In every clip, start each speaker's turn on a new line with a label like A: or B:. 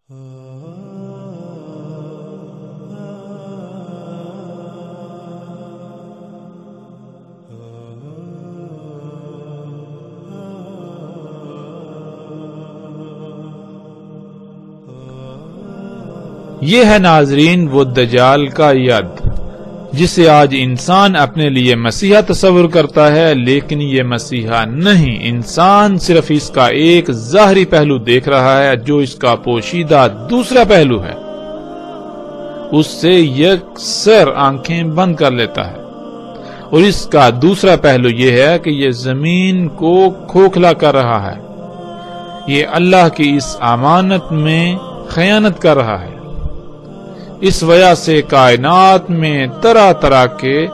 A: یہ ہے ناظرین وہ دجال کا ید جسے آج انسان اپنے لیے مسیحا تصور کرتا ہے، لیکن یہ مسیحا نہیں، انسان صرف اس کا ایک ظاہری پہلو دیکھ رہا ہے جو اس کا پوشیدہ دوسرا پہلو ہے، اس سے یکسر آنکھیں بند کر لیتا ہے، اور اس کا دوسرا پہلو یہ ہے کہ یہ زمین کو کھوکھلا کر رہا ہے، یہ اللہ کی اس امانت میں خیانت کر رہا ہے۔ اس وجہ سے کائنات میں طرح طرح کے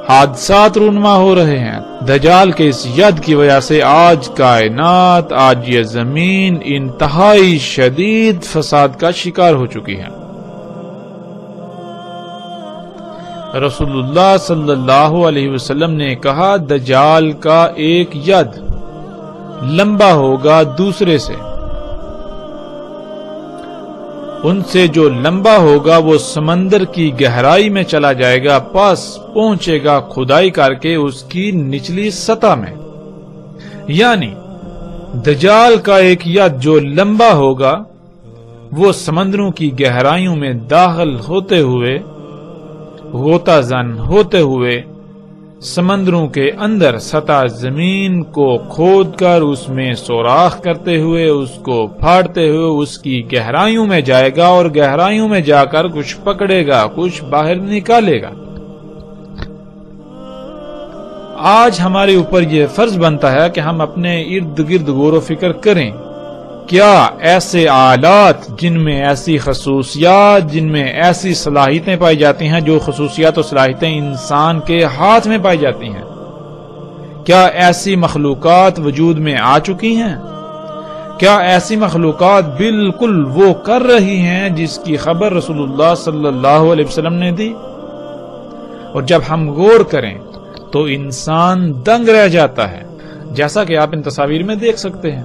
A: حادثات رونما ہو رہے ہیں۔ دجال کے اس ید کی وجہ سے آج کائنات، آج یہ زمین انتہائی شدید فساد کا شکار ہو چکی ہے۔ رسول اللہ صلی اللہ علیہ وسلم نے کہا، دجال کا ایک ید لمبا ہوگا دوسرے سے، ان سے جو لمبا ہوگا وہ سمندر کی گہرائی میں چلا جائے گا، پاس پہنچے گا کھدائی کر کے اس کی نچلی سطح میں، یعنی دجال کا ایک ید جو لمبا ہوگا وہ سمندروں کی گہرائیوں میں داخل ہوتے ہوئے، غوطہ زن ہوتے ہوئے، سمندروں کے اندر سطح زمین کو کھود کر اس میں سوراخ کرتے ہوئے، اس کو پھاڑتے ہوئے اس کی گہرائیوں میں جائے گا، اور گہرائیوں میں جا کر کچھ پکڑے گا، کچھ باہر نکالے گا۔ آج ہمارے اوپر یہ فرض بنتا ہے کہ ہم اپنے ارد گرد غور و فکر کریں، کیا ایسے آلات جن میں ایسی خصوصیات، جن میں ایسی صلاحیتیں پائی جاتی ہیں، جو خصوصیات و صلاحیتیں انسان کے ہاتھ میں پائی جاتی ہیں، کیا ایسی مخلوقات وجود میں آ چکی ہیں؟ کیا ایسی مخلوقات بالکل وہ کر رہی ہیں جس کی خبر رسول اللہ صلی اللہ علیہ وسلم نے دی؟ اور جب ہم غور کریں تو انسان دنگ رہ جاتا ہے، جیسا کہ آپ ان تصاویر میں دیکھ سکتے ہیں۔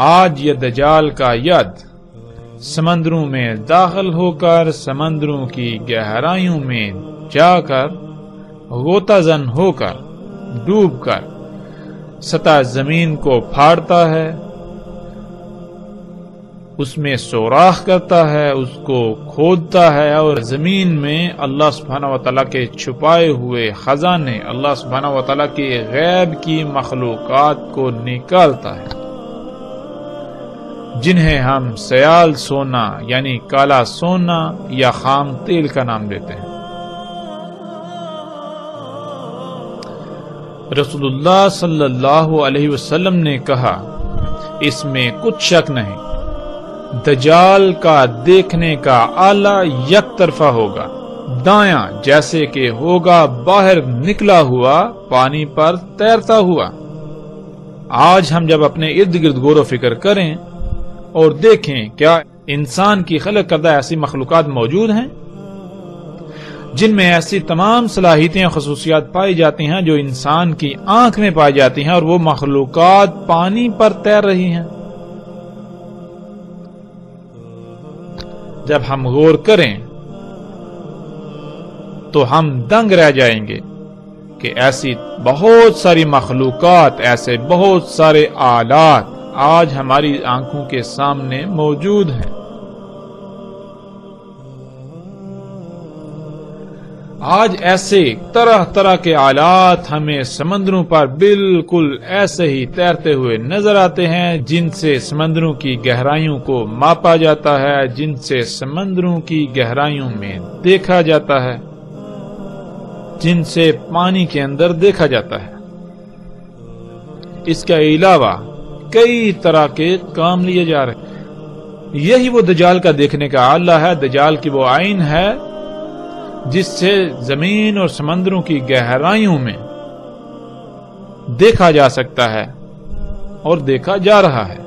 A: آج یہ دجال کا ید سمندروں میں داخل ہو کر، سمندروں کی گہرائیوں میں جا کر، غوطہ زن ہو کر، ڈوب کر سطح زمین کو پھاڑتا ہے، اس میں سوراخ کرتا ہے، اس کو کھودتا ہے، اور زمین میں اللہ سبحانہ وتعالیٰ کے چھپائے ہوئے خزانے، اللہ سبحانہ وتعالیٰ کے غیب کی مخلوقات کو نکالتا ہے، جنہیں ہم سیال سونا یعنی کالا سونا یا خام تیل کا نام دیتے ہیں۔ رسول اللہ صلی اللہ علیہ وسلم نے کہا، اس میں کچھ شک نہیں، دجال کا دیکھنے کا آلہ یک طرفہ ہوگا، دایاں جیسے کہ ہوگا باہر نکلا ہوا پانی پر تیرتا ہوا۔ آج ہم جب اپنے ارد گرد غور و فکر کریں اور دیکھیں، کیا انسان کی خلق کردہ ایسی مخلوقات موجود ہیں جن میں ایسی تمام صلاحیتیں اور خصوصیات پائی جاتی ہیں جو انسان کی آنکھ میں پائی جاتی ہیں، اور وہ مخلوقات پانی پر تیر رہی ہیں؟ جب ہم غور کریں تو ہم دنگ رہ جائیں گے کہ ایسی بہت ساری مخلوقات، ایسے بہت سارے آلات آج ہماری آنکھوں کے سامنے موجود ہیں۔ آج ایسے طرح طرح کے آلات ہمیں سمندروں پر بالکل ایسے ہی تیرتے ہوئے نظر آتے ہیں، جن سے سمندروں کی گہرائیوں کو ماپا جاتا ہے، جن سے سمندروں کی گہرائیوں میں دیکھا جاتا ہے، جن سے پانی کے اندر دیکھا جاتا ہے۔ اس کے علاوہ کئی طرح کے کام لیے جا رہے ہیں۔ یہی وہ دجال کا دیکھنے کا آلہ ہے، دجال کی وہ عین ہے جس سے زمین اور سمندروں کی گہرائیوں میں دیکھا جا سکتا ہے اور دیکھا جا رہا ہے۔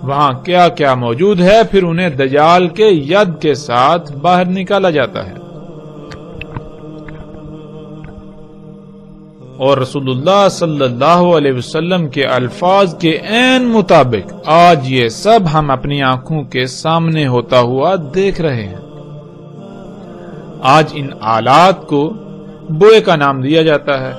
A: وہاں کیا کیا موجود ہے، پھر انہیں دجال کے ید کے ساتھ باہر نکالا جاتا ہے۔ اور رسول اللہ صلی اللہ علیہ وسلم کے الفاظ کے عین مطابق آج یہ سب ہم اپنی آنکھوں کے سامنے ہوتا ہوا دیکھ رہے ہیں۔ آج ان آلات کو بوئے کا نام دیا جاتا ہے۔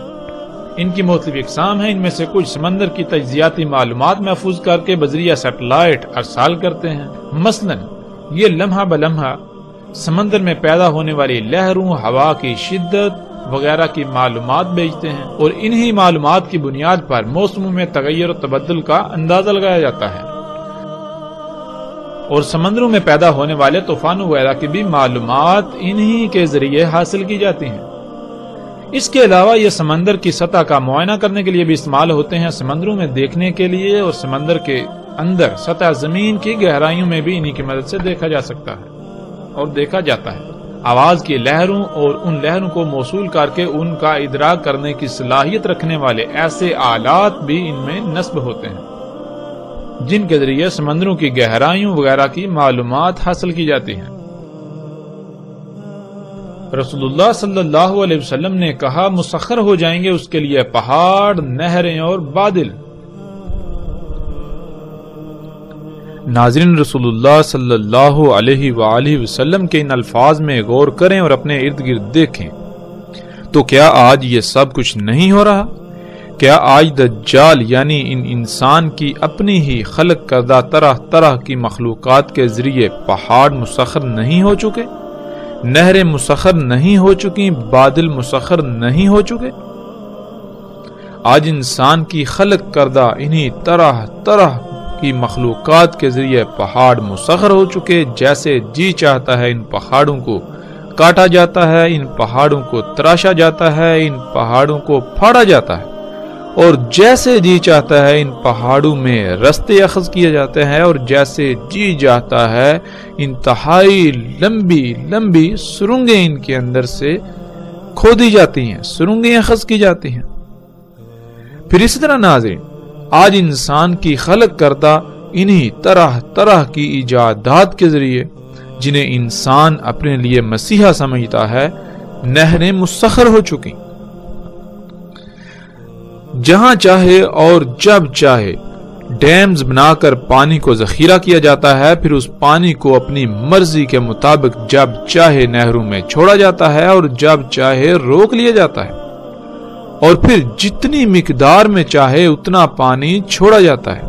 A: ان کی مختلف اقسام ہیں، ان میں سے کچھ سمندر کی تجزیاتی معلومات محفوظ کر کے بذریعہ سیٹلائٹ ارسال کرتے ہیں۔ مثلا یہ لمحہ بلمحہ سمندر میں پیدا ہونے والی لہروں، ہوا کی شدت وغیرہ کی معلومات بھیجتے ہیں، اور انہی معلومات کی بنیاد پر موسموں میں تغیر و تبدل کا اندازہ لگایا جاتا ہے، اور سمندروں میں پیدا ہونے والے طوفانوں وغیرہ کی بھی معلومات انہی کے ذریعے حاصل کی جاتی ہیں۔ اس کے علاوہ یہ سمندر کی سطح کا معائنہ کرنے کے لیے بھی استعمال ہوتے ہیں، سمندروں میں دیکھنے کے لیے، اور سمندر کے اندر سطح زمین کی گہرائیوں میں بھی انہی کی مدد سے دیکھا جا سکتا ہے اور دیکھا جاتا ہے۔ آواز کی لہروں اور ان لہروں کو موصول کر کے ان کا ادراک کرنے کی صلاحیت رکھنے والے ایسے آلات بھی ان میں نصب ہوتے ہیں، جن کے ذریعے سمندروں کی گہرائیوں وغیرہ کی معلومات حاصل کی جاتی ہیں۔ رسول اللہ صلی اللہ علیہ وسلم نے کہا، مسخر ہو جائیں گے اس کے لیے پہاڑ، نہریں اور بادل۔ ناظرین، رسول اللہ صلی اللہ علیہ وآلہ وسلم کے ان الفاظ میں غور کریں اور اپنے ارد گرد دیکھیں تو کیا آج یہ سب کچھ نہیں ہو رہا؟ کیا آج دجال یعنی ان انسان کی اپنی ہی خلق کردہ طرح طرح کی مخلوقات کے ذریعے پہاڑ مسخر نہیں ہو چکے، نہریں مسخر نہیں ہو چکی، بادل مسخر نہیں ہو چکے؟ آج انسان کی خلق کردہ انہی طرح طرح کی مخلوقات کے ذریعے پہاڑ مسخر ہو چکے، جیسے جی چاہتا ہے ان پہاڑوں کو کاٹا جاتا ہے، ان پہاڑوں کو تراشا جاتا ہے، ان پہاڑوں کو پھاڑا جاتا ہے، اور جیسے جی چاہتا ہے ان پہاڑوں میں رستے اخذ کیے جاتے ہیں، اور جیسے جی چاہتا ہے انتہائی لمبی لمبی سرنگیں ان کے اندر سے کھودی جاتی ہیں، سرنگیں اخذ کی جاتی ہیں۔ پھر اسی طرح ناظرین، آج انسان کی خلق کردہ انہی طرح طرح کی ایجادات کے ذریعے، جنہیں انسان اپنے لیے مسیحا سمجھتا ہے، نہریں مسخر ہو چکی۔ جہاں چاہے اور جب چاہے ڈیمز بنا کر پانی کو ذخیرہ کیا جاتا ہے، پھر اس پانی کو اپنی مرضی کے مطابق جب چاہے نہروں میں چھوڑا جاتا ہے اور جب چاہے روک لیا جاتا ہے، اور پھر جتنی مقدار میں چاہے اتنا پانی چھوڑا جاتا ہے۔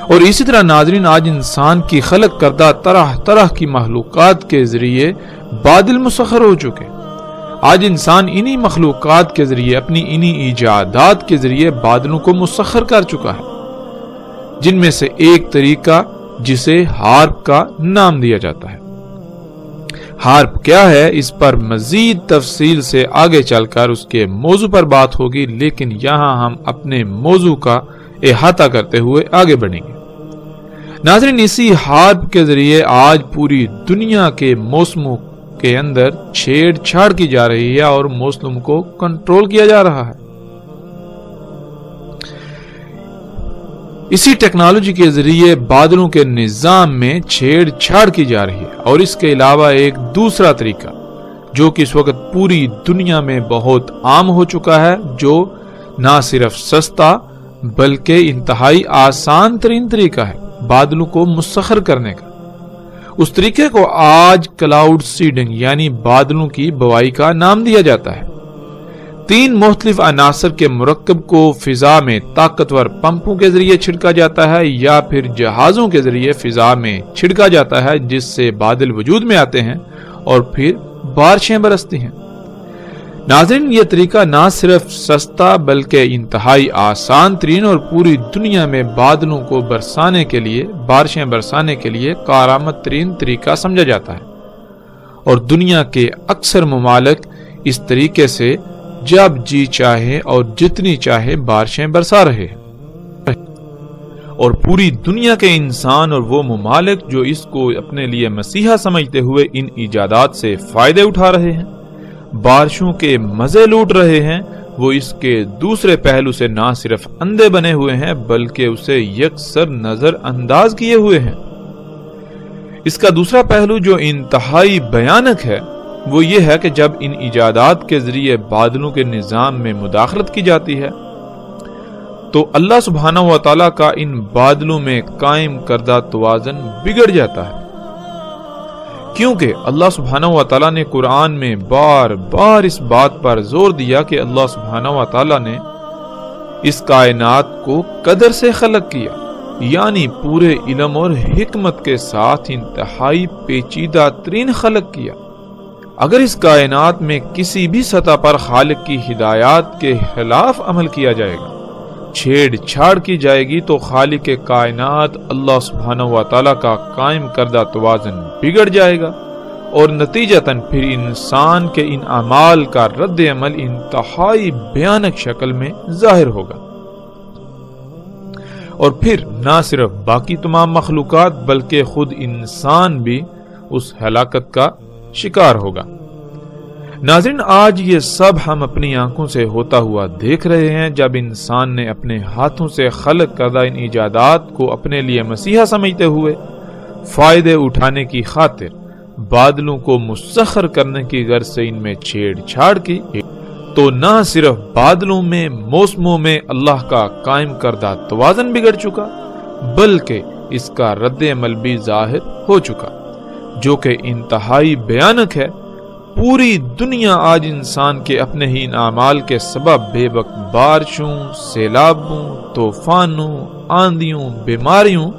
A: اور اسی طرح ناظرین، آج انسان کی خلق کردہ طرح طرح کی مخلوقات کے ذریعے بادل مسخر ہو چکے۔ آج انسان انہی مخلوقات کے ذریعے، اپنی انہی ایجادات کے ذریعے بادلوں کو مسخر کر چکا ہے، جن میں سے ایک طریقہ جسے ہارپ کا نام دیا جاتا ہے۔ ہارپ کیا ہے، اس پر مزید تفصیل سے آگے چل کر اس کے موضوع پر بات ہوگی، لیکن یہاں ہم اپنے موضوع کا احاطہ کرتے ہوئے آگے بڑھیں گے۔ ناظرین، اسی ہارپ کے ذریعے آج پوری دنیا کے موسموں کے اندر چھیڑ چھاڑ کی جا رہی ہے اور موسم کو کنٹرول کیا جا رہا ہے۔ اسی ٹیکنالوجی کے ذریعے بادلوں کے نظام میں چھیڑ چھاڑ کی جا رہی ہے، اور اس کے علاوہ ایک دوسرا طریقہ جو کہ اس وقت پوری دنیا میں بہت عام ہو چکا ہے، جو نہ صرف سستا بلکہ انتہائی آسان ترین طریقہ ہے بادلوں کو مسخر کرنے کا۔ اس طریقے کو آج کلاؤڈ سیڈنگ یعنی بادلوں کی بوائی کا نام دیا جاتا ہے۔ 3 مختلف عناصر کے مرکب کو فضا میں طاقتور پمپوں کے ذریعے چھڑکا جاتا ہے یا پھر جہازوں کے ذریعے فضا میں چھڑکا جاتا ہے، جس سے بادل وجود میں آتے ہیں اور پھر بارشیں برستی ہیں۔ ناظرین، یہ طریقہ نہ صرف سستا بلکہ انتہائی آسان ترین اور پوری دنیا میں بادلوں کو برسانے کے لیے، بارشیں برسانے کے لیے کارآمد ترین طریقہ سمجھا جاتا ہے، اور دنیا کے اکثر ممالک اس طریقے سے جب جی چاہے اور جتنی چاہے بارشیں برسا رہے ہیں، اور پوری دنیا کے انسان اور وہ ممالک جو اس کو اپنے لیے مسیحا سمجھتے ہوئے ان ایجادات سے فائدے اٹھا رہے ہیں، بارشوں کے مزے لوٹ رہے ہیں، وہ اس کے دوسرے پہلو سے نہ صرف اندھے بنے ہوئے ہیں بلکہ اسے یکسر نظر انداز کیے ہوئے ہیں۔ اس کا دوسرا پہلو جو انتہائی بھیانک ہے وہ یہ ہے کہ جب ان ایجادات کے ذریعے بادلوں کے نظام میں مداخلت کی جاتی ہے تو اللہ سبحانہ و تعالیٰ کا ان بادلوں میں قائم کردہ توازن بگڑ جاتا ہے، کیونکہ اللہ سبحانہ و تعالیٰ نے قرآن میں بار بار اس بات پر زور دیا کہ اللہ سبحانہ و تعالیٰ نے اس کائنات کو قدر سے خلق کیا، یعنی پورے علم اور حکمت کے ساتھ انتہائی پیچیدہ ترین خلق کیا۔ اگر اس کائنات میں کسی بھی سطح پر خالق کی ہدایات کے خلاف عمل کیا جائے گا، چھیڑ چھاڑ کی جائے گی، تو خالق کائنات اللہ سبحانہ و تعالیٰ کا قائم کردہ توازن بگڑ جائے گا، اور نتیجتاً پھر انسان کے ان اعمال کا رد عمل انتہائی بھیانک شکل میں ظاہر ہوگا، اور پھر نہ صرف باقی تمام مخلوقات بلکہ خود انسان بھی اس ہلاکت کا شکار ہوگا۔ ناظرین، آج یہ سب ہم اپنی آنکھوں سے ہوتا ہوا دیکھ رہے ہیں، جب انسان نے اپنے ہاتھوں سے خلق کردہ ان ایجادات کو اپنے لیے مسیحا سمجھتے ہوئے فائدے اٹھانے کی خاطر بادلوں کو مسخر کرنے کی غرض سے ان میں چھیڑ چھاڑ کی، تو نہ صرف بادلوں میں موسموں میں اللہ کا قائم کردہ توازن بگڑ چکا، بلکہ اس کا رد عمل بھی ظاہر ہو چکا، جو کہ انتہائی بھیانک ہے۔ پوری دنیا آج انسان کے اپنے ہی اعمال کے سبب بے وقت بارشوں، سیلابوں، طوفانوں، آندھیوں، بیماریوں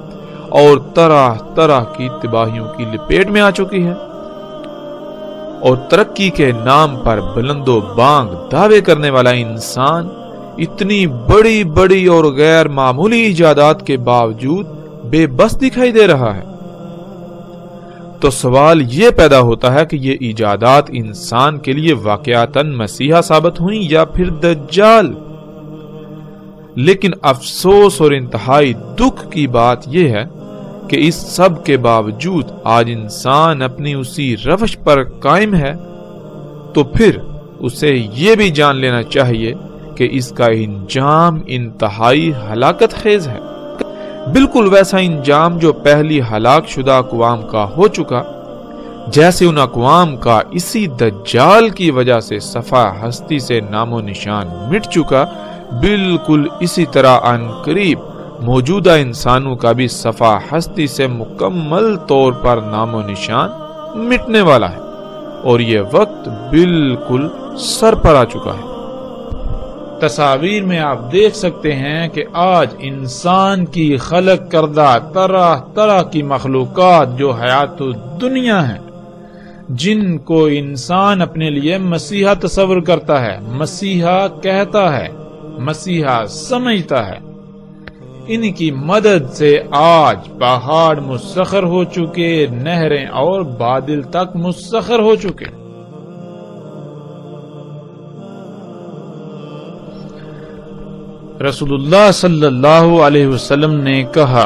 A: اور طرح طرح کی تباہیوں کی لپیٹ میں آ چکی ہے، اور ترقی کے نام پر بلند و بانگ دعوے کرنے والا انسان اتنی بڑی بڑی اور غیر معمولی ایجادات کے باوجود بے بس دکھائی دے رہا ہے۔ تو سوال یہ پیدا ہوتا ہے کہ یہ ایجادات انسان کے لیے واقعتاً مسیحا ثابت ہوئیں یا پھر دجال؟ لیکن افسوس اور انتہائی دکھ کی بات یہ ہے کہ اس سب کے باوجود آج انسان اپنی اسی روش پر قائم ہے، تو پھر اسے یہ بھی جان لینا چاہیے کہ اس کا انجام انتہائی ہلاکت خیز ہے، بالکل ویسا انجام جو پہلی ہلاک شدہ اقوام کا ہو چکا، جیسے ان اقوام کا اسی دجال کی وجہ سے صفحہ ہستی سے نام و نشان مٹ چکا، بالکل اسی طرح ان قریب موجودہ انسانوں کا بھی صفحہ ہستی سے مکمل طور پر نام و نشان مٹنے والا ہے، اور یہ وقت بالکل سر پر آ چکا ہے۔ تصاویر میں آپ دیکھ سکتے ہیں کہ آج انسان کی خلق کردہ طرح طرح کی مخلوقات جو حیات دنیا ہیں، جن کو انسان اپنے لیے مسیحا تصور کرتا ہے، مسیحا کہتا ہے، مسیحا سمجھتا ہے، ان کی مدد سے آج پہاڑ مسخر ہو چکے، نہریں اور بادل تک مسخر ہو چکے۔ رسول اللہ صلی اللہ علیہ وسلم نے کہا،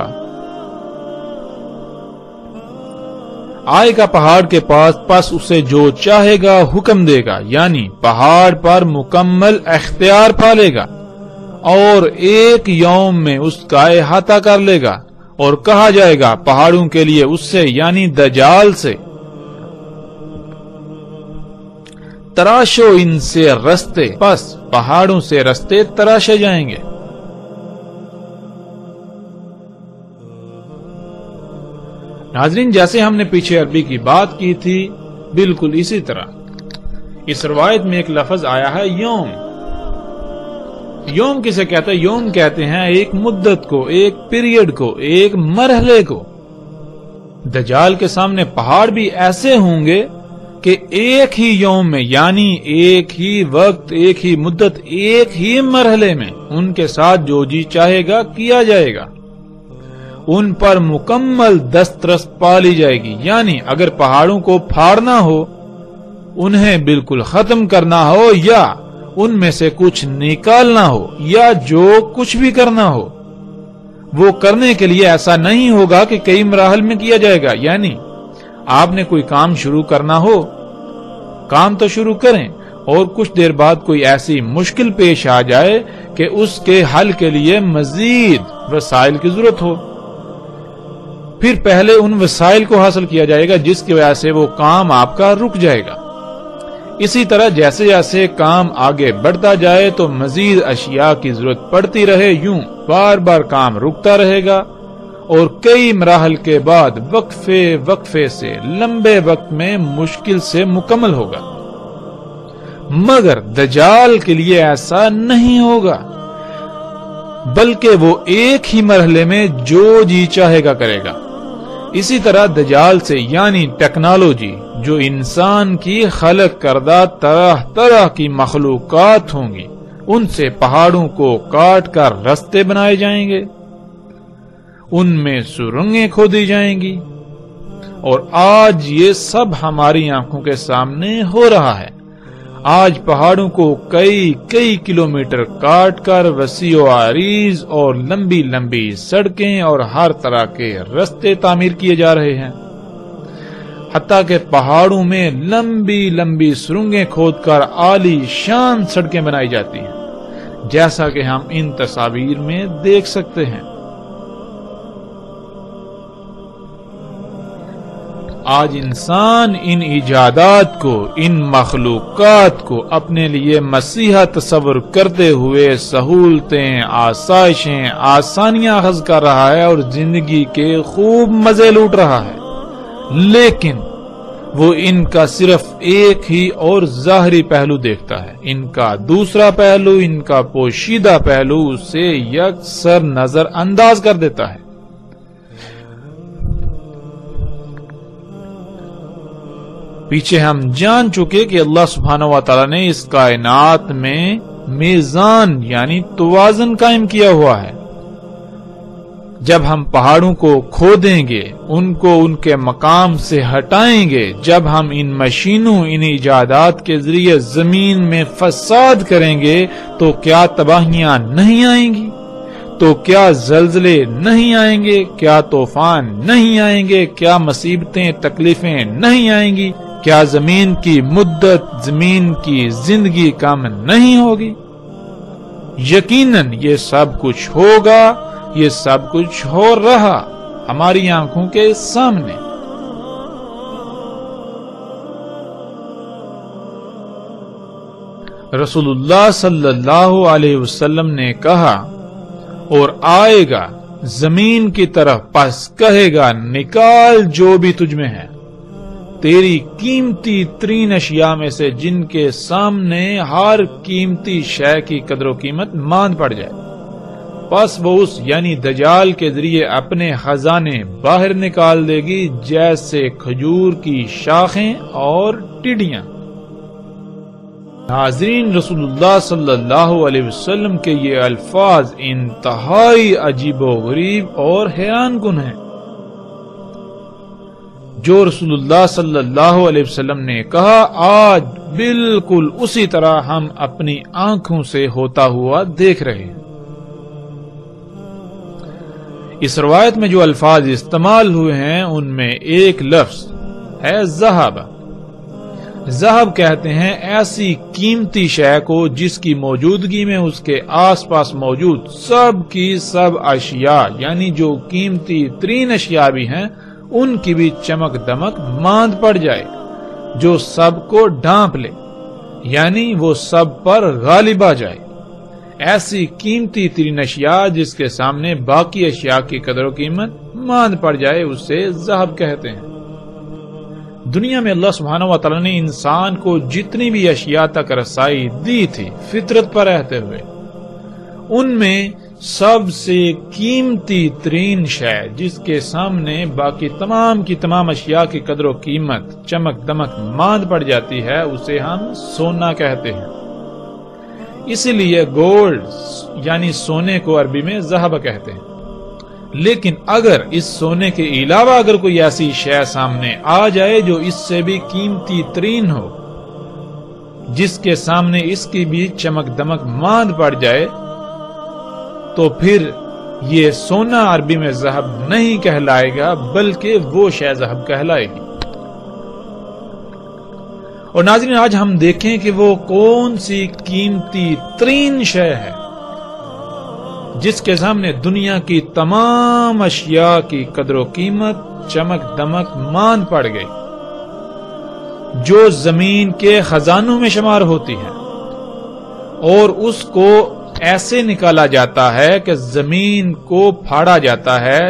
A: آئے گا پہاڑ کے پاس، پس اسے جو چاہے گا حکم دے گا، یعنی پہاڑ پر مکمل اختیار پالے گا، اور ایک یوم میں اس کا احاطہ کر لے گا، اور کہا جائے گا پہاڑوں کے لیے اس سے یعنی دجال سے، تراشو ان سے رستے، پس پہاڑوں سے رستے تراشے جائیں گے۔ ناظرین، جیسے ہم نے پیچھے عربی کی بات کی تھی، بالکل اسی طرح اس روایت میں ایک لفظ آیا ہے یوم۔ یوم کسے کہتے ہیں؟ یوم کہتے ہیں ایک مدت کو، ایک پیریڈ کو، ایک مرحلے کو۔ دجال کے سامنے پہاڑ بھی ایسے ہوں گے کہ ایک ہی یوم میں، یعنی ایک ہی وقت، ایک ہی مدت، ایک ہی مرحلے میں ان کے ساتھ جو جی چاہے گا کیا جائے گا، ان پر مکمل دسترس پالی جائے گی۔ یعنی اگر پہاڑوں کو پھاڑنا ہو، انہیں بالکل ختم کرنا ہو، یا ان میں سے کچھ نکالنا ہو، یا جو کچھ بھی کرنا ہو، وہ کرنے کے لیے ایسا نہیں ہوگا کہ کئی مراحل میں کیا جائے گا۔ یعنی آپ نے کوئی کام شروع کرنا ہو، کام تو شروع کریں، اور کچھ دیر بعد کوئی ایسی مشکل پیش آ جائے کہ اس کے حل کے لیے مزید وسائل کی ضرورت ہو، پھر پہلے ان وسائل کو حاصل کیا جائے گا جس کی وجہ سے وہ کام آپ کا رک جائے گا۔ اسی طرح جیسے جیسے کام آگے بڑھتا جائے تو مزید اشیاء کی ضرورت پڑتی رہے، یوں بار بار کام رکتا رہے گا اور کئی مراحل کے بعد وقفے سے لمبے وقت میں مشکل سے مکمل ہوگا۔ مگر دجال کے لیے ایسا نہیں ہوگا، بلکہ وہ ایک ہی مرحلے میں جو جی چاہے گا کرے گا۔ اسی طرح دجال سے یعنی ٹیکنالوجی جو انسان کی خلق کردہ طرح طرح کی مخلوقات ہوں گی، ان سے پہاڑوں کو کاٹ کر رستے بنائے جائیں گے، ان میں سرنگیں کھودی جائیں گی، اور آج یہ سب ہماری آنکھوں کے سامنے ہو رہا ہے۔ آج پہاڑوں کو کئی کلومیٹر کاٹ کر وسیع و عریض اور لمبی لمبی سڑکیں اور ہر طرح کے رستے تعمیر کیے جا رہے ہیں، حتیٰ کہ پہاڑوں میں لمبی لمبی سرنگیں کھود کر عالی شان سڑکیں بنائی جاتی ہیں، جیسا کہ ہم ان تصاویر میں دیکھ سکتے ہیں۔ آج انسان ان ایجادات کو، ان مخلوقات کو اپنے لیے مسیحا تصور کرتے ہوئے سہولتیں، آسائشیں، آسانیاں اخذ کر رہا ہے اور زندگی کے خوب مزے لوٹ رہا ہے، لیکن وہ ان کا صرف ایک ہی اور ظاہری پہلو دیکھتا ہے۔ ان کا دوسرا پہلو، ان کا پوشیدہ پہلو اسے یکسر نظر انداز کر دیتا ہے۔ پیچھے ہم جان چکے کہ اللہ سبحانہ و تعالی نے اس کائنات میں میزان یعنی توازن قائم کیا ہوا ہے۔ جب ہم پہاڑوں کو کھودیں گے، ان کو ان کے مقام سے ہٹائیں گے، جب ہم ان مشینوں، ان ایجادات کے ذریعے زمین میں فساد کریں گے تو کیا تباہیاں نہیں آئیں گی؟ تو کیا زلزلے نہیں آئیں گے؟ کیا طوفان نہیں آئیں گے؟ کیا مصیبتیں، تکلیفیں نہیں آئیں گی؟ کیا زمین کی مدت، زمین کی زندگی کم نہیں ہوگی؟ یقیناً یہ سب کچھ ہوگا، یہ سب کچھ ہو رہا ہماری آنکھوں کے سامنے۔ رسول اللہ صلی اللہ علیہ وسلم نے کہا، اور آئے گا زمین کی طرف پس کہے گا، نکال جو بھی تجھ میں ہے، تیری قیمتی ترین اشیاء میں سے جن کے سامنے ہر قیمتی شے کی قدر و قیمت ماند پڑ جائے۔ پس وہ اس یعنی دجال کے ذریعے اپنے خزانے باہر نکال دے گی، جیسے کھجور کی شاخیں اور ٹڈیاں۔ ناظرین، رسول اللہ صلی اللہ علیہ وسلم کے یہ الفاظ انتہائی عجیب و غریب اور حیران کن ہیں۔ جو رسول اللہ صلی اللہ علیہ وسلم نے کہا، آج بالکل اسی طرح ہم اپنی آنکھوں سے ہوتا ہوا دیکھ رہے ہیں۔ اس روایت میں جو الفاظ استعمال ہوئے ہیں ان میں ایک لفظ ہے ذہب۔ ذہب کہتے ہیں ایسی قیمتی شے کو جس کی موجودگی میں اس کے آس پاس موجود سب کی سب اشیاء یعنی جو قیمتی ترین اشیاء بھی ہیں ان کی بھی چمک دمک ماند پڑ جائے، جو سب کو ڈھانپ لے، یعنی وہ سب پر غالب آ جائے۔ ایسی قیمتی ترین اشیاء جس کے سامنے باقی اشیاء کی قدر و قیمت ماند پڑ جائے، اسے ذہب کہتے ہیں۔ دنیا میں اللہ سبحانہ و تعالی نے انسان کو جتنی بھی اشیاء تک رسائی دی تھی فطرت پر رہتے ہوئے، ان میں سب سے قیمتی ترین شے جس کے سامنے باقی تمام کی تمام اشیاء کی قدر و قیمت چمک دمک ماند پڑ جاتی ہے، اسے ہم سونا کہتے ہیں۔ اسی لیے گولڈ یعنی سونے کو عربی میں ذہب کہتے ہیں۔ لیکن اگر اس سونے کے علاوہ اگر کوئی ایسی شے سامنے آ جائے جو اس سے بھی قیمتی ترین ہو، جس کے سامنے اس کی بھی چمک دمک ماند پڑ جائے، تو پھر یہ سونا عربی میں ذہب نہیں کہلائے گا بلکہ وہ شے ذہب کہلائے گی۔ اور ناظرین، آج ہم دیکھیں کہ وہ کون سی قیمتی ترین شے ہے جس کے سامنے دنیا کی تمام اشیاء کی قدر و قیمت چمک دمک ماند پڑ گئی۔ جو زمین کے خزانوں میں شمار ہوتی ہے، اور اس کو ایسے نکالا جاتا ہے کہ زمین کو پھاڑا جاتا ہے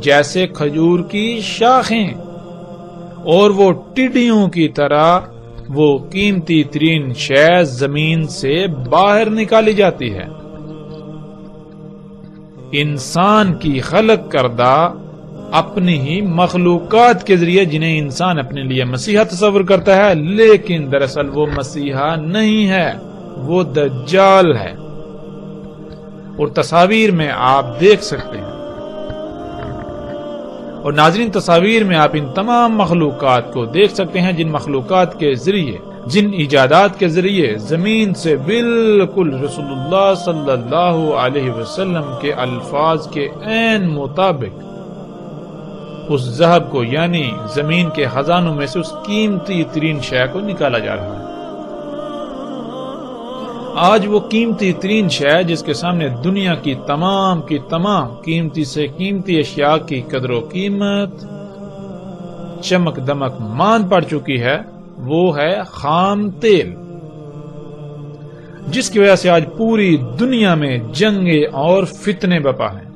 A: جیسے کھجور کی شاخیں، اور وہ ٹڈیوں کی طرح وہ قیمتی ترین شے زمین سے باہر نکالی جاتی ہے۔ انسان کی خلق کردہ اپنی ہی مخلوقات کے ذریعے جنہیں انسان اپنے لیے مسیحا تصور کرتا ہے، لیکن دراصل وہ مسیحا نہیں ہے، وہ دجال ہے۔ اور تصاویر میں آپ دیکھ سکتے ہیں، اور ناظرین تصاویر میں آپ ان تمام مخلوقات کو دیکھ سکتے ہیں جن مخلوقات کے ذریعے، جن ایجادات کے ذریعے زمین سے بالکل رسول اللہ صلی اللہ علیہ وسلم کے الفاظ کے عین مطابق اس ذہب کو، یعنی زمین کے خزانوں میں سے اس قیمتی ترین شے کو نکالا جا رہا ہے۔ آج وہ قیمتی ترین شے جس کے سامنے دنیا کی تمام قیمتی سے قیمتی اشیاء کی قدر و قیمت چمک دمک مان پڑ چکی ہے، وہ ہے خام تیل، جس کی وجہ سے آج پوری دنیا میں جنگیں اور فتنے بپا ہیں۔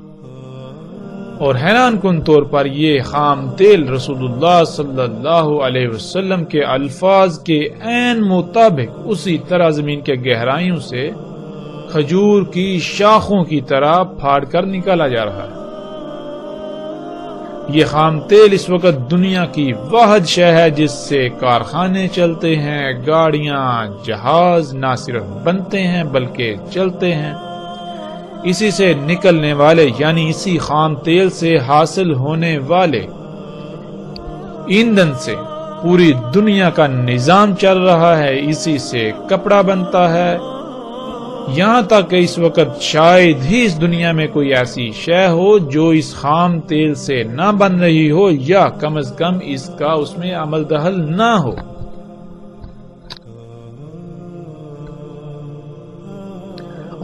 A: اور حیران کن طور پر یہ خام تیل رسول اللہ صلی اللہ علیہ وسلم کے الفاظ کے عین مطابق اسی طرح زمین کے گہرائیوں سے کھجور کی شاخوں کی طرح پھاڑ کر نکالا جا رہا ہے۔ یہ خام تیل اس وقت دنیا کی واحد شے ہے جس سے کارخانے چلتے ہیں، گاڑیاں، جہاز نہ صرف بنتے ہیں بلکہ چلتے ہیں۔ اسی سے نکلنے والے، یعنی اسی خام تیل سے حاصل ہونے والے ایندھن سے پوری دنیا کا نظام چل رہا ہے، اسی سے کپڑا بنتا ہے، یہاں تک کہ اس وقت شاید ہی اس دنیا میں کوئی ایسی شے ہو جو اس خام تیل سے نہ بن رہی ہو، یا کم از کم اس کا اس میں عمل دخل نہ ہو۔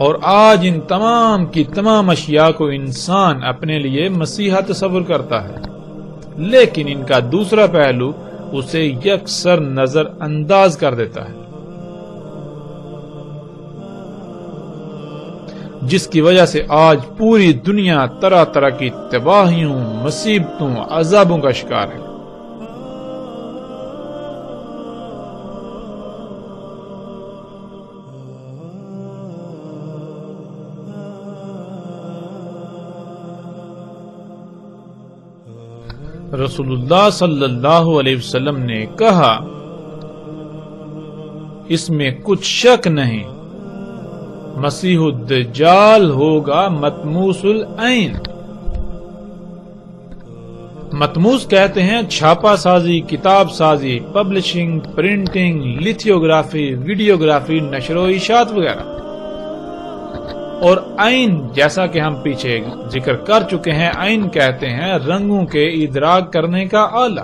A: اور آج ان تمام کی تمام اشیاء کو انسان اپنے لیے مسیحا تصور کرتا ہے، لیکن ان کا دوسرا پہلو اسے یکسر نظر انداز کر دیتا ہے، جس کی وجہ سے آج پوری دنیا طرح طرح کی تباہیوں، مصیبتوں، عذابوں کا شکار ہے۔ رسول اللہ صلی اللہ علیہ وسلم نے کہا، اس میں کچھ شک نہیں، مسیح الدجال ہوگا مطموس العین۔ مطموس کہتے ہیں چھاپا سازی، کتاب سازی، پبلشنگ، پرنٹنگ، لیتھیوگرافی، ویڈیوگرافی، نشر و اشاعت وغیرہ۔ اور عین، جیسا کہ ہم پیچھے ذکر کر چکے ہیں، عین کہتے ہیں رنگوں کے ادراک کرنے کا آلہ۔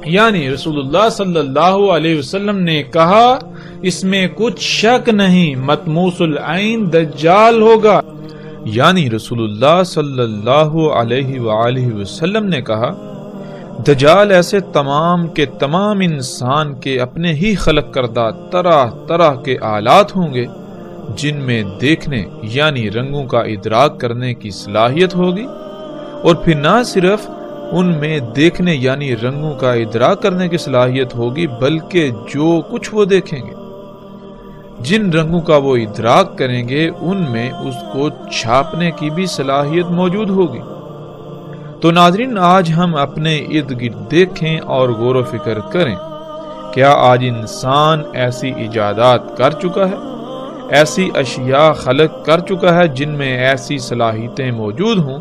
A: یعنی رسول اللہ صلی اللہ علیہ وسلم نے کہا، اس میں کچھ شک نہیں، مطموس العین دجال ہوگا۔ یعنی رسول اللہ صلی اللہ علیہ وآلہ وسلم نے کہا، دجال ایسے تمام کے تمام انسان کے اپنے ہی خلق کردہ طرح طرح کے آلات ہوں گے جن میں دیکھنے یعنی رنگوں کا ادراک کرنے کی صلاحیت ہوگی، اور پھر نہ صرف ان میں دیکھنے یعنی رنگوں کا ادراک کرنے کی صلاحیت ہوگی، بلکہ جو کچھ وہ دیکھیں گے، جن رنگوں کا وہ ادراک کریں گے، ان میں اس کو چھاپنے کی بھی صلاحیت موجود ہوگی۔ تو ناظرین، آج ہم اپنے ارد گرد دیکھیں اور غور و فکر کریں، کیا آج انسان ایسی ایجادات کر چکا ہے، ایسی اشیاء خلق کر چکا ہے جن میں ایسی صلاحیتیں موجود ہوں،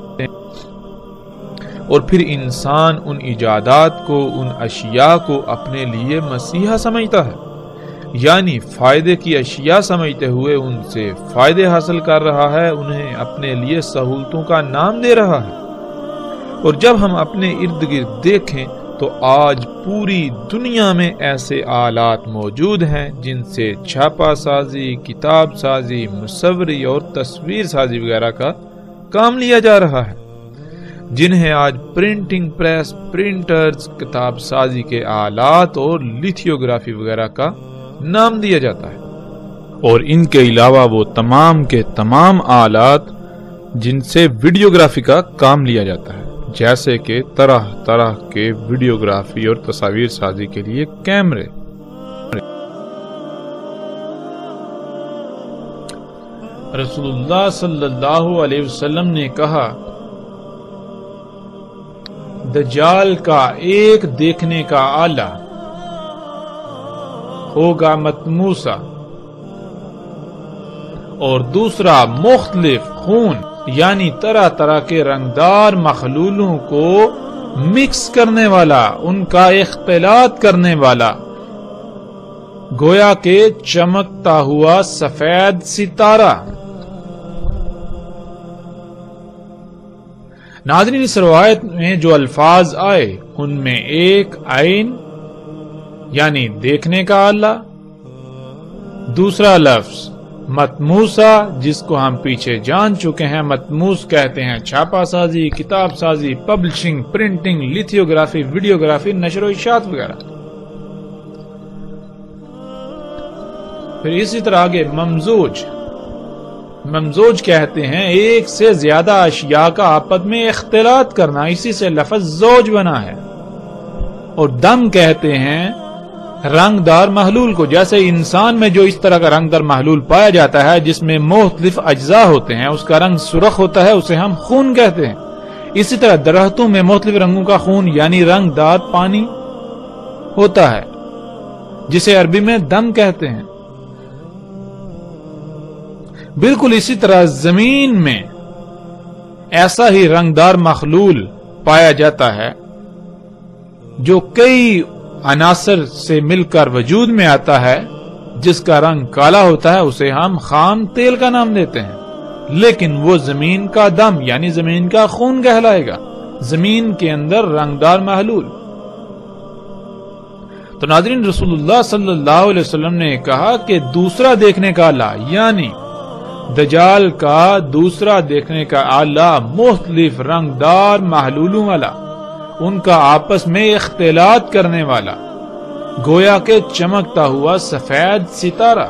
A: اور پھر انسان ان ایجادات کو، ان اشیاء کو اپنے لیے مسیحا سمجھتا ہے، یعنی فائدے کی اشیاء سمجھتے ہوئے ان سے فائدے حاصل کر رہا ہے، انہیں اپنے لیے سہولتوں کا نام دے رہا ہے۔ اور جب ہم اپنے ارد گرد دیکھیں تو آج پوری دنیا میں ایسے آلات موجود ہیں جن سے چھاپا سازی، کتاب سازی، مصوری اور تصویر سازی وغیرہ کا کام لیا جا رہا ہے۔ جنہیں آج پرنٹنگ پریس، پرنٹرز، کتاب سازی کے آلات اور لیتھیوگرافی وغیرہ کا نام دیا جاتا ہے، اور ان کے علاوہ وہ تمام کے تمام آلات جن سے ویڈیوگرافی کا کام لیا جاتا ہے، جیسے کہ طرح طرح کے ویڈیوگرافی اور تصاویر سازی کے لیے کیمرے۔ رسول اللہ صلی اللہ علیہ وسلم نے کہا، دجال کا ایک دیکھنے کا آلہ ہوگا مطموسہ، اور دوسرا مختلف خون یعنی طرح طرح کے رنگدار مخلولوں کو مکس کرنے والا، ان کا اختلاط کرنے والا، گویا کہ چمکتا ہوا سفید ستارہ۔ ناظرین، اس روایت میں جو الفاظ آئے ان میں ایک عین یعنی دیکھنے کا آلہ، دوسرا لفظ مطموسہ جس کو ہم پیچھے جان چکے ہیں، مطموس کہتے ہیں چھاپا سازی، کتاب سازی، پبلشنگ، پرنٹنگ، لیتھیوگرافی، ویڈیوگرافی، نشر و اشاعت وغیرہ۔ پھر اسی طرح آگے ممزوج، ممزوج کہتے ہیں ایک سے زیادہ اشیاء کا آپس میں اختلاط کرنا، اسی سے لفظ زوج بنا ہے۔ اور دم کہتے ہیں رنگدار محلول کو، جیسے انسان میں جو اس طرح کا رنگدار محلول پایا جاتا ہے جس میں مختلف اجزاء ہوتے ہیں، اس کا رنگ سرخ ہوتا ہے، اسے ہم خون کہتے ہیں۔ اسی طرح درختوں میں مختلف رنگوں کا خون یعنی رنگدار پانی ہوتا ہے، جسے عربی میں دم کہتے ہیں۔ بالکل اسی طرح زمین میں ایسا ہی رنگدار مخلول پایا جاتا ہے جو کئی عناصر سے مل کر وجود میں آتا ہے، جس کا رنگ کالا ہوتا ہے، اسے ہم خام تیل کا نام دیتے ہیں، لیکن وہ زمین کا دم یعنی زمین کا خون کہلائے گا، زمین کے اندر رنگدار محلول۔ تو ناظرین، رسول اللہ صلی اللہ علیہ وسلم نے کہا کہ دوسرا دیکھنے کا آلہ یعنی دجال کا دوسرا دیکھنے کا آلہ مختلف رنگدار محلولوں والا، ان کا آپس میں اختلاط کرنے والا، گویا کہ چمکتا ہوا سفید ستارہ۔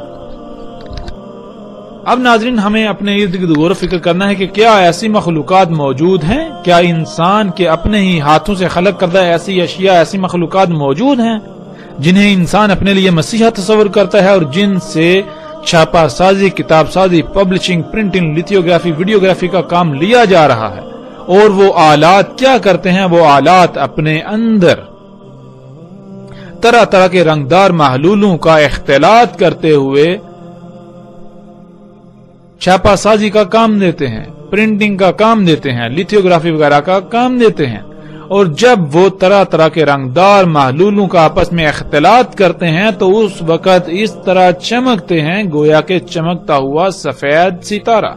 A: اب ناظرین، ہمیں اپنے ارد گرد غور و فکر کرنا ہے کہ کیا ایسی مخلوقات موجود ہیں، کیا انسان کے اپنے ہی ہاتھوں سے خلق کردہ ایسی اشیاء، ایسی مخلوقات موجود ہیں جنہیں انسان اپنے لیے مسیحا تصور کرتا ہے اور جن سے چھاپا سازی، کتاب سازی، پبلشنگ، پرنٹنگ، لیتھیوگرافی، ویڈیوگرافی کا کام لیا جا رہا ہے؟ اور وہ آلات کیا کرتے ہیں؟ وہ آلات اپنے اندر طرح طرح کے رنگدار محلولوں کا اختلاط کرتے ہوئے چھاپا سازی کا کام دیتے ہیں، پرنٹنگ کا کام دیتے ہیں، لیتھیوگرافی وغیرہ کا کام دیتے ہیں۔ اور جب وہ طرح طرح کے رنگدار محلولوں کا آپس میں اختلاط کرتے ہیں تو اس وقت اس طرح چمکتے ہیں گویا کہ چمکتا ہوا سفید ستارہ۔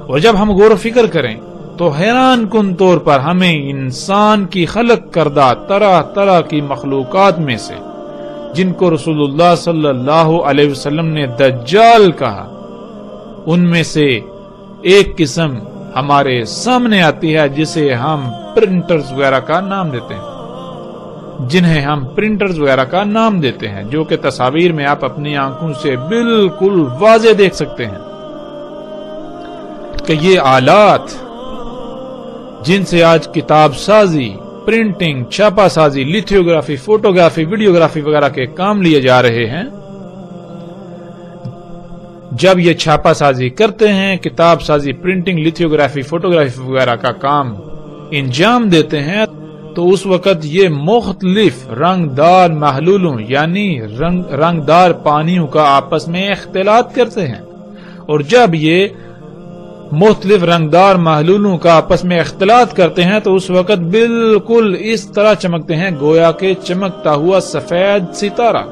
A: اور جب ہم غور و فکر کریں تو حیران کن طور پر ہمیں انسان کی خلق کردہ طرح طرح کی مخلوقات میں سے جن کو رسول اللہ صلی اللہ علیہ وسلم نے دجال کہا، ان میں سے ایک قسم ہمارے سامنے آتی ہے جسے ہم پرنٹرز وغیرہ کا نام دیتے ہیں، جنہیں ہم پرنٹرز وغیرہ کا نام دیتے ہیں، جو کہ تصاویر میں آپ اپنی آنکھوں سے بالکل واضح دیکھ سکتے ہیں کہ یہ آلات جن سے آج کتاب سازی، پرنٹنگ، چھاپا سازی، لیتھیوگرافی، فوٹوگرافی، ویڈیوگرافی وغیرہ کے کام لیے جا رہے ہیں، جب یہ چھاپا سازی کرتے ہیں، کتاب سازی، پرنٹنگ، لیتھیوگرافی، فوٹوگرافی وغیرہ کا کام انجام دیتے ہیں، تو اس وقت یہ مختلف رنگدار محلولوں یعنی رنگدار پانیوں کا آپس میں اختلاط کرتے ہیں۔ اور جب یہ مختلف رنگدار محلولوں کا آپس میں اختلاط کرتے ہیں تو اس وقت بالکل اس طرح چمکتے ہیں گویا کہ چمکتا ہوا سفید ستارہ۔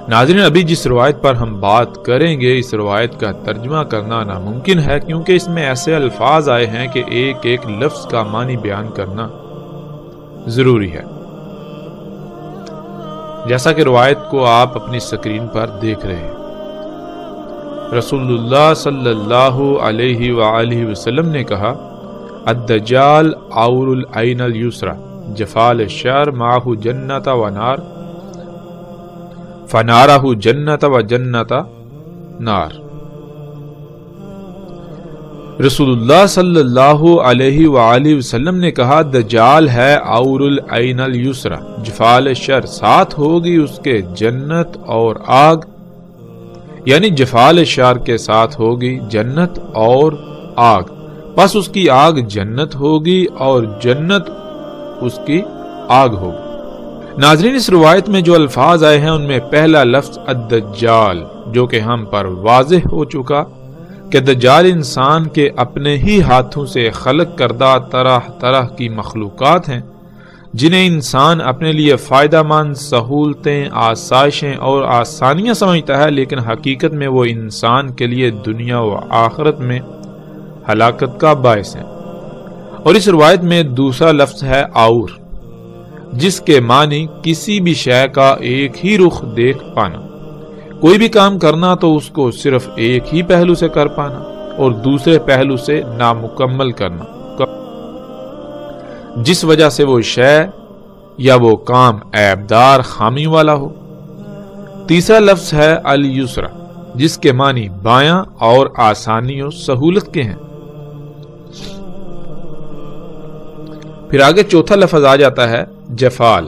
A: ناظرین، ابھی جس روایت پر ہم بات کریں گے، اس روایت کا ترجمہ کرنا ناممکن ہے، کیونکہ اس میں ایسے الفاظ آئے ہیں کہ ایک ایک لفظ کا معنی بیان کرنا ضروری ہے، جیسا کہ روایت کو آپ اپنی سکرین پر دیکھ رہے ہیں۔ رسول اللہ صلی اللہ علیہ وآلہ وسلم نے کہا الدجال عور العین الیسرا جفال الشر معہ جنت و نار فنارہ جنت و جنت نار۔ رسول اللہ صلی اللہ علیہ وآلہ وسلم نے کہا دجال ہے عور العین الیسرا جفال الشر، ساتھ ہوگی اس کے جنت اور آگ، یعنی جفال الشر کے ساتھ ہوگی جنت اور آگ، پس اس کی آگ جنت ہوگی اور جنت اس کی آگ ہوگی۔ ناظرین، اس روایت میں جو الفاظ آئے ہیں ان میں پہلا لفظ الدجال، جو کہ ہم پر واضح ہو چکا کہ دجال انسان کے اپنے ہی ہاتھوں سے خلق کردہ طرح طرح کی مخلوقات ہیں جنہیں انسان اپنے لیے فائدہ مند سہولتیں، آسائشیں اور آسانیاں سمجھتا ہے، لیکن حقیقت میں وہ انسان کے لیے دنیا و آخرت میں ہلاکت کا باعث ہے۔ اور اس روایت میں دوسرا لفظ ہے عور، جس کے معنی کسی بھی شے کا ایک ہی رخ دیکھ پانا، کوئی بھی کام کرنا تو اس کو صرف ایک ہی پہلو سے کر پانا اور دوسرے پہلو سے نامکمل کرنا، جس وجہ سے وہ شے یا وہ کام عیبدار خامی والا ہو۔ تیسرا لفظ ہے الیسرا، جس کے معنی بایاں اور آسانی و سہولت کے ہیں۔ پھر آگے چوتھا لفظ آ جاتا ہے جفال،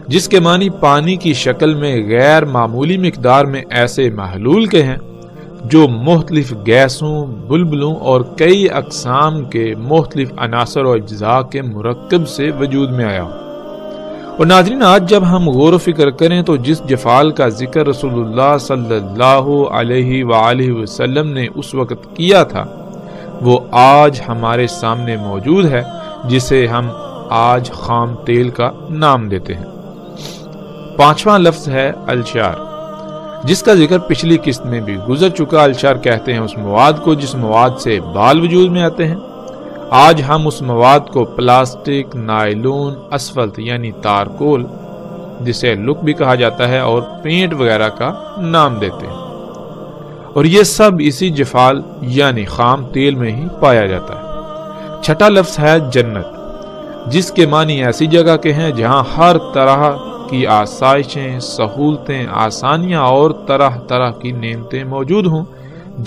A: جس کے معنی پانی کی شکل میں غیر معمولی مقدار میں ایسے محلول کے ہیں جو مختلف گیسوں، بلبلوں اور کئی اقسام کے مختلف عناصر و اجزاء کے مرکب سے وجود میں آیا ہو۔ اور ناظرین، آج جب ہم غور و فکر کریں تو جس جفال کا ذکر رسول اللہ صلی اللہ علیہ وآلہ وسلم نے اس وقت کیا تھا، وہ آج ہمارے سامنے موجود ہے، جسے ہم آج خام تیل کا نام دیتے ہیں۔ پانچواں لفظ ہے الشار، جس کا ذکر پچھلی قسط میں بھی گزر چکا۔ الشار کہتے ہیں اس مواد کو جس مواد سے بال وجود میں آتے ہیں۔ آج ہم اس مواد کو پلاسٹک، نائلون، اسفلت یعنی تارکول، جسے لک بھی کہا جاتا ہے، اور پینٹ وغیرہ کا نام دیتے ہیں، اور یہ سب اسی جفال یعنی خام تیل میں ہی پایا جاتا ہے۔ چھٹا لفظ ہے جنت، جس کے معنی ایسی جگہ کے ہیں جہاں ہر طرح کی آسائشیں، سہولتیں، آسانیاں اور طرح طرح کی نعمتیں موجود ہوں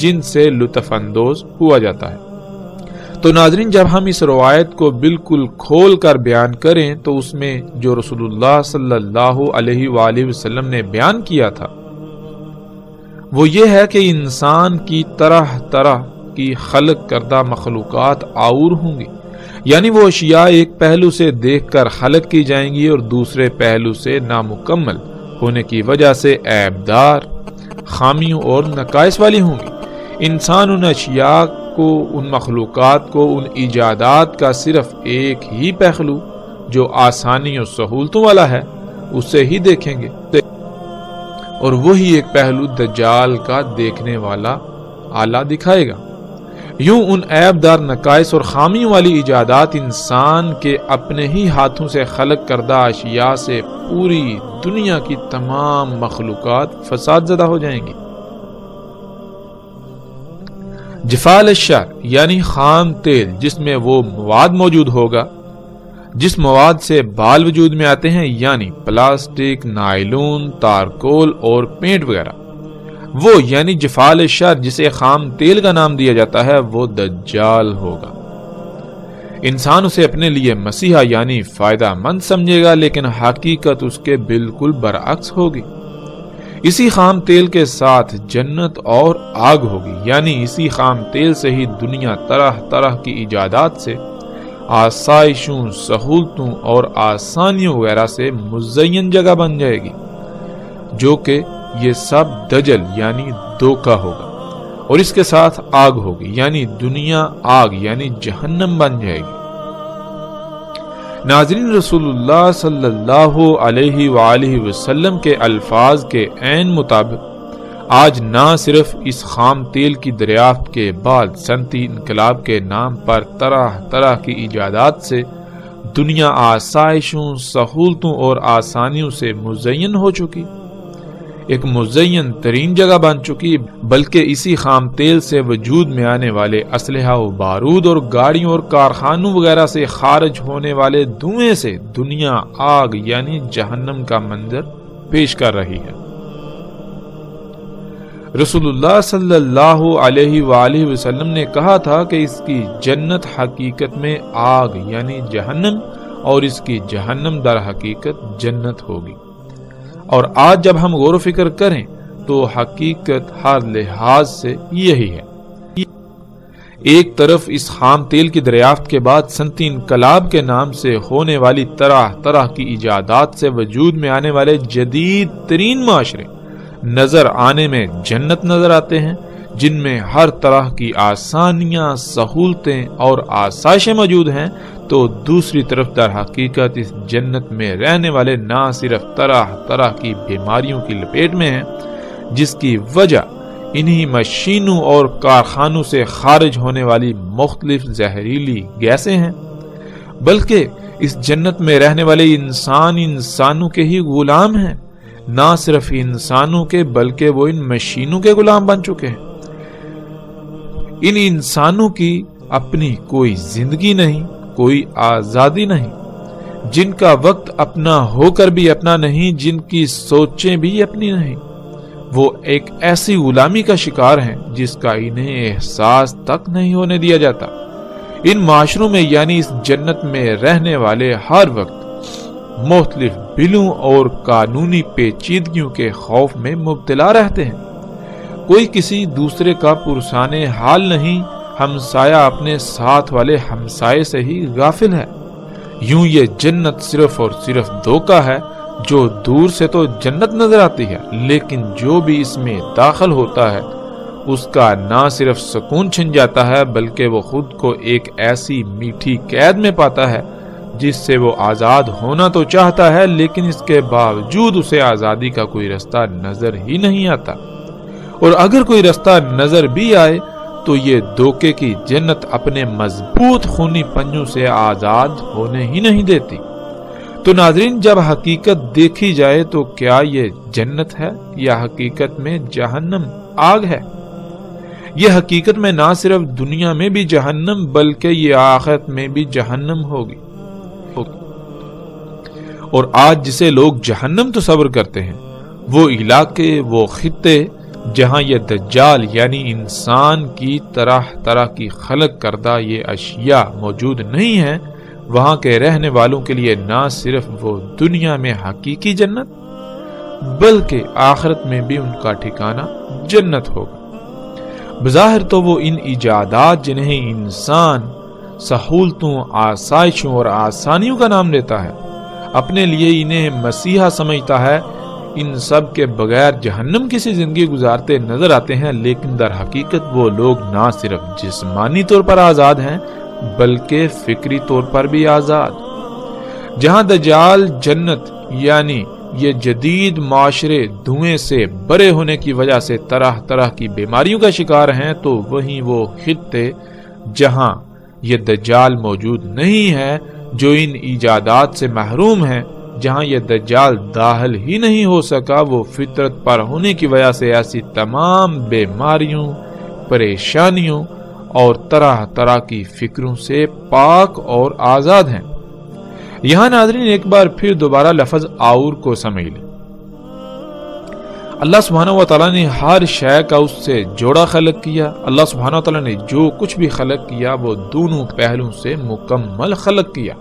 A: جن سے لطف اندوز ہوا جاتا ہے۔ تو ناظرین، جب ہم اس روایت کو بالکل کھول کر بیان کریں تو اس میں جو رسول اللہ صلی اللہ علیہ وآلہ وسلم نے بیان کیا تھا وہ یہ ہے کہ انسان کی طرح طرح کی خلق کردہ مخلوقات عور ہوں گی، یعنی وہ اشیاء ایک پہلو سے دیکھ کر خلق کی جائیں گی اور دوسرے پہلو سے نامکمل ہونے کی وجہ سے عیبدار، خامیوں اور نقائص والی ہوں گی۔ انسان ان اشیاء کو، ان مخلوقات کو، ان ایجادات کا صرف ایک ہی پہلو جو آسانی اور سہولتوں والا ہے اسے ہی دیکھیں گے، اور وہی ایک پہلو دجال کا دیکھنے والا آلہ دکھائے گا۔ یوں ان عیب دار نقائص اور خامیوں والی ایجادات انسان کے اپنے ہی ہاتھوں سے خلق کردہ اشیاء سے پوری دنیا کی تمام مخلوقات فساد زدہ ہو جائیں گی۔ جفال الشر یعنی خام تیل، جس میں وہ مواد موجود ہوگا جس مواد سے بال وجود میں آتے ہیں، یعنی پلاسٹک، نائلون، تارکول اور پینٹ وغیرہ، وہ یعنی جفال الشر جسے خام تیل کا نام دیا جاتا ہے، وہ دجال ہوگا۔ انسان اسے اپنے لیے مسیحا یعنی فائدہ مند سمجھے گا، لیکن حقیقت اس کے بالکل برعکس ہوگی۔ اسی خام تیل کے ساتھ جنت اور آگ ہوگی، یعنی اسی خام تیل سے ہی دنیا طرح طرح کی ایجادات سے، آسائشوں، سہولتوں اور آسانیوں وغیرہ سے مزین جگہ بن جائے گی، جو کہ یہ سب دجل یعنی دھوکہ ہوگا، اور اس کے ساتھ آگ ہوگی، یعنی دنیا آگ یعنی جہنم بن جائے گی۔ ناظرین، رسول اللہ صلی اللہ علیہ وآلہ وسلم کے الفاظ کے عین مطابق آج نہ صرف اس خام تیل کی دریافت کے بعد صنعتی انقلاب کے نام پر طرح طرح کی ایجادات سے دنیا آسائشوں، سہولتوں اور آسانیوں سے مزین ہو چکی، ایک مزین ترین جگہ بن چکی، بلکہ اسی خام تیل سے وجود میں آنے والے اسلحہ و بارود اور گاڑیوں اور کارخانوں وغیرہ سے خارج ہونے والے دھوئیں سے دنیا آگ یعنی جہنم کا منظر پیش کر رہی ہے۔ رسول اللہ صلی اللہ علیہ وآلہ وسلم نے کہا تھا کہ اس کی جنت حقیقت میں آگ یعنی جہنم اور اس کی جہنم در حقیقت جنت ہوگی۔ اور آج جب ہم غور و فکر کریں تو حقیقت ہر لحاظ سے یہی ہے۔ ایک طرف اس خام تیل کی دریافت کے بعد صنعتی انقلاب کے نام سے ہونے والی طرح طرح کی ایجادات سے وجود میں آنے والے جدید ترین معاشرے نظر آنے میں جنت نظر آتے ہیں، جن میں ہر طرح کی آسانیاں، سہولتیں اور آسائشیں موجود ہیں، تو دوسری طرف در حقیقت اس جنت میں رہنے والے نہ صرف طرح طرح کی بیماریوں کی لپیٹ میں ہیں، جس کی وجہ انہی مشینوں اور کارخانوں سے خارج ہونے والی مختلف زہریلی گیسیں ہیں، بلکہ اس جنت میں رہنے والے انسانوں کے ہی غلام ہیں، نہ صرف انسانوں کے بلکہ وہ ان مشینوں کے غلام بن چکے ہیں۔ ان انسانوں کی اپنی کوئی زندگی نہیں، کوئی آزادی نہیں، جن کا وقت اپنا ہو کر بھی اپنا نہیں، جن کی سوچیں بھی اپنی نہیں، وہ ایک ایسی غلامی کا شکار ہیں جس کا انہیں احساس تک نہیں ہونے دیا جاتا۔ ان معاشروں میں یعنی اس جنت میں رہنے والے ہر وقت مختلف بلوں اور قانونی پیچیدگیوں کے خوف میں مبتلا رہتے ہیں۔ کوئی کسی دوسرے کا پرسان حال نہیں، ہمسایہ اپنے ساتھ والے ہمسائے سے ہی غافل ہے۔ یوں یہ جنت صرف اور صرف دھوکہ ہے، جو دور سے تو جنت نظر آتی ہے، لیکن جو بھی اس میں داخل ہوتا ہے اس کا نہ صرف سکون چھن جاتا ہے بلکہ وہ خود کو ایک ایسی میٹھی قید میں پاتا ہے جس سے وہ آزاد ہونا تو چاہتا ہے، لیکن اس کے باوجود اسے آزادی کا کوئی رستہ نظر ہی نہیں آتا، اور اگر کوئی رستہ نظر بھی آئے تو یہ دھوکے کی جنت اپنے مضبوط خونی پنجوں سے آزاد ہونے ہی نہیں دیتی۔ تو ناظرین، جب حقیقت دیکھی جائے تو کیا یہ جنت ہے یا حقیقت میں جہنم آگ ہے؟ یہ حقیقت میں نہ صرف دنیا میں بھی جہنم بلکہ یہ آخرت میں بھی جہنم ہوگی۔ اور آج جسے لوگ جہنم تصور کرتے ہیں، وہ علاقے، وہ خطے جہاں یہ دجال یعنی انسان کی طرح طرح کی خلق کردہ یہ اشیاء موجود نہیں ہیں، وہاں کے رہنے والوں کے لیے نہ صرف وہ دنیا میں حقیقی جنت بلکہ آخرت میں بھی ان کا ٹھکانہ جنت ہوگا۔ بظاہر تو وہ ان ایجادات جنہیں انسان سہولتوں، آسائشوں اور آسانیوں کا نام دیتا ہے، اپنے لیے انہیں مسیحا سمجھتا ہے، ان سب کے بغیر جہنم کسی زندگی گزارتے نظر آتے ہیں، لیکن در حقیقت وہ لوگ نہ صرف جسمانی طور پر آزاد ہیں بلکہ فکری طور پر بھی آزاد۔ جہاں دجال جنت یعنی یہ جدید معاشرے دھوئیں سے بھرے ہونے کی وجہ سے طرح طرح کی بیماریوں کا شکار ہیں، تو وہیں وہ خطے جہاں یہ دجال موجود نہیں ہے، جو ان ایجادات سے محروم ہیں، جہاں یہ دجال داخل ہی نہیں ہو سکا، وہ فطرت پر ہونے کی وجہ سے ایسی تمام بیماریوں، پریشانیوں اور طرح طرح کی فکروں سے پاک اور آزاد ہیں۔ یہاں ناظرین ایک بار پھر دوبارہ لفظ آور کو سمجھ لیں۔ اللہ سبحانہ و تعالیٰ نے ہر شے کا اس سے جوڑا خلق کیا۔ اللہ سبحانہ و تعالیٰ نے جو کچھ بھی خلق کیا وہ دونوں پہلوں سے مکمل خلق کیا۔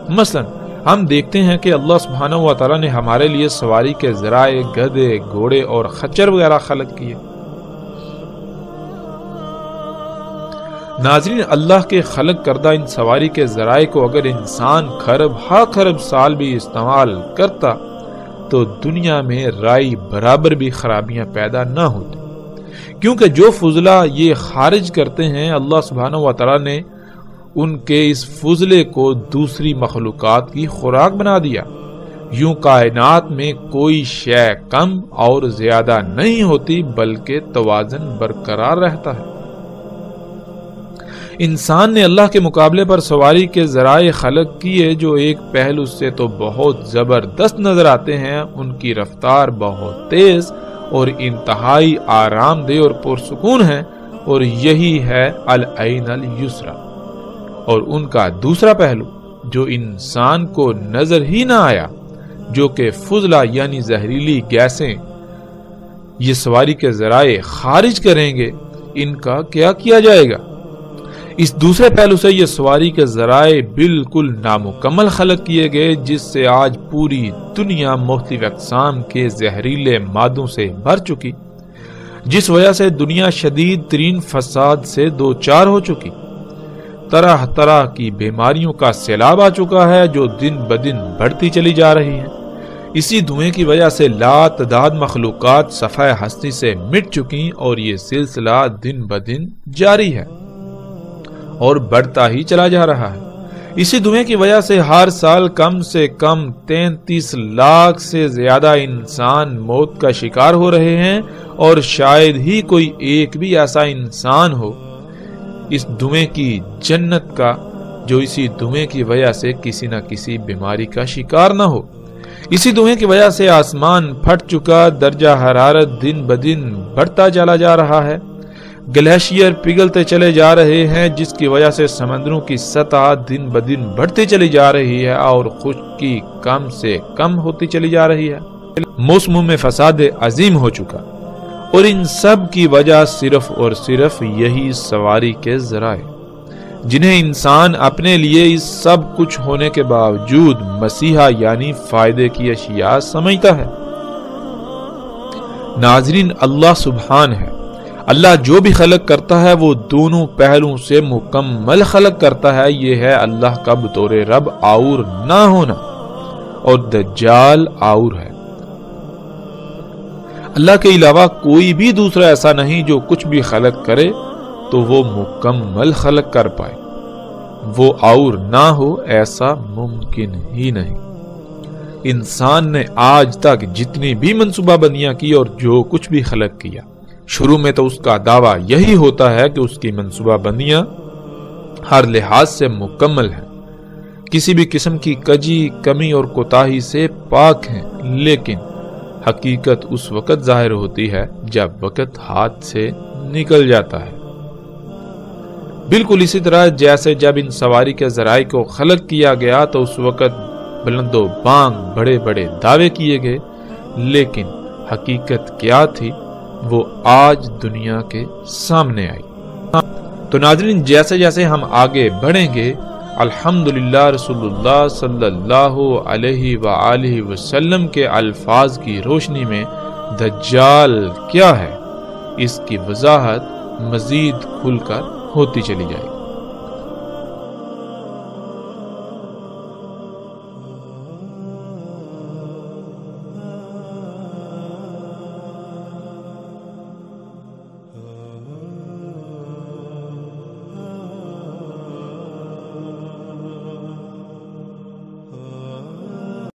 A: مثلا ہم دیکھتے ہیں کہ اللہ سبحانہ و تعالیٰ نے ہمارے لیے سواری کے ذرائع، گدھے، گھوڑے اور خچر وغیرہ خلق کیے۔ ناظرین، اللہ کے خلق کردہ ان سواری کے ذرائع کو اگر انسان خرب ہا خرب سال بھی استعمال کرتا تو دنیا میں رائی برابر بھی خرابیاں پیدا نہ ہوتی، کیونکہ جو فضلہ یہ خارج کرتے ہیں، اللہ سبحانہ و تعالیٰ نے ان کے اس فضلے کو دوسری مخلوقات کی خوراک بنا دیا۔ یوں کائنات میں کوئی شے کم اور زیادہ نہیں ہوتی بلکہ توازن برقرار رہتا ہے۔ انسان نے اللہ کے مقابلے پر سواری کے ذرائع خلق کیے جو ایک پہلو سے تو بہت زبردست نظر آتے ہیں، ان کی رفتار بہت تیز اور انتہائی آرام دہ اور پرسکون ہے، اور یہی ہے العین الیسری۔ اور ان کا دوسرا پہلو جو انسان کو نظر ہی نہ آیا، جو کہ فضلہ یعنی زہریلی گیسیں یہ سواری کے ذرائع خارج کریں گے، ان کا کیا کیا جائے گا؟ اس دوسرے پہلو سے یہ سواری کے ذرائع بالکل نامکمل خلق کیے گئے، جس سے آج پوری دنیا مختلف اقسام کے زہریلے مادوں سے بھر چکی، جس وجہ سے دنیا شدید ترین فساد سے دوچار ہو چکی، طرح طرح کی بیماریوں کا سیلاب آ چکا ہے جو دن بدن بڑھتی چلی جا رہی ہے۔ اسی دھوئیں کی وجہ سے لاتعداد مخلوقات صفحہ ہستی سے مٹ چکی، اور یہ سلسلہ دن بدن جاری ہے اور بڑھتا ہی چلا جا رہا ہے۔ اسی دھوئیں کی وجہ سے ہر سال کم سے کم 33 لاکھ سے زیادہ انسان موت کا شکار ہو رہے ہیں، اور شاید ہی کوئی ایک بھی ایسا انسان ہو اس دھوئیں کی جنت کا جو اسی دھوئیں کی وجہ سے کسی نہ کسی بیماری کا شکار نہ ہو۔ اسی دھوئیں کی وجہ سے آسمان پھٹ چکا، درجہ حرارت دن بدن بڑھتا چلا جا رہا ہے، گلیشیئر پگھلتے چلے جا رہے ہیں، جس کی وجہ سے سمندروں کی سطح دن بدن بڑھتی چلی جا رہی ہے اور خشکی کم سے کم ہوتی چلی جا رہی ہے، موسموں میں فساد عظیم ہو چکا، اور ان سب کی وجہ صرف اور صرف یہی سواری کے ذرائع، جنہیں انسان اپنے لیے اس سب کچھ ہونے کے باوجود مسیحا یعنی فائدے کی اشیاء سمجھتا ہے۔ ناظرین، اللہ سبحان ہے، اللہ جو بھی خلق کرتا ہے وہ دونوں پہلوؤں سے مکمل خلق کرتا ہے۔ یہ ہے اللہ کا بطور رب آور نہ ہونا، اور دجال آور ہے۔ اللہ کے علاوہ کوئی بھی دوسرا ایسا نہیں جو کچھ بھی خلق کرے تو وہ مکمل خلق کر پائے، وہ اور نہ ہو ایسا ممکن ہی نہیں۔ انسان نے آج تک جتنی بھی منصوبہ بندیاں کی اور جو کچھ بھی خلق کیا، شروع میں تو اس کا دعویٰ یہی ہوتا ہے کہ اس کی منصوبہ بندیاں ہر لحاظ سے مکمل ہیں، کسی بھی قسم کی کجی، کمی اور کوتاہی سے پاک ہیں، لیکن حقیقت اس وقت ظاہر ہوتی ہے جب وقت ہاتھ سے نکل جاتا ہے۔ بالکل اسی طرح جیسے جب ان سواری کے ذرائع کو خلق کیا گیا تو اس وقت بلند و بانگ بڑے بڑے دعوے کیے گئے، لیکن حقیقت کیا تھی وہ آج دنیا کے سامنے آئی۔ تو ناظرین، جیسے جیسے ہم آگے بڑھیں گے، الحمدللہ رسول اللہ صلی اللہ علیہ وآلہ وسلم کے الفاظ کی روشنی میں دجال کیا ہے، اس کی وضاحت مزید کھل کر ہوتی چلی جائے گی۔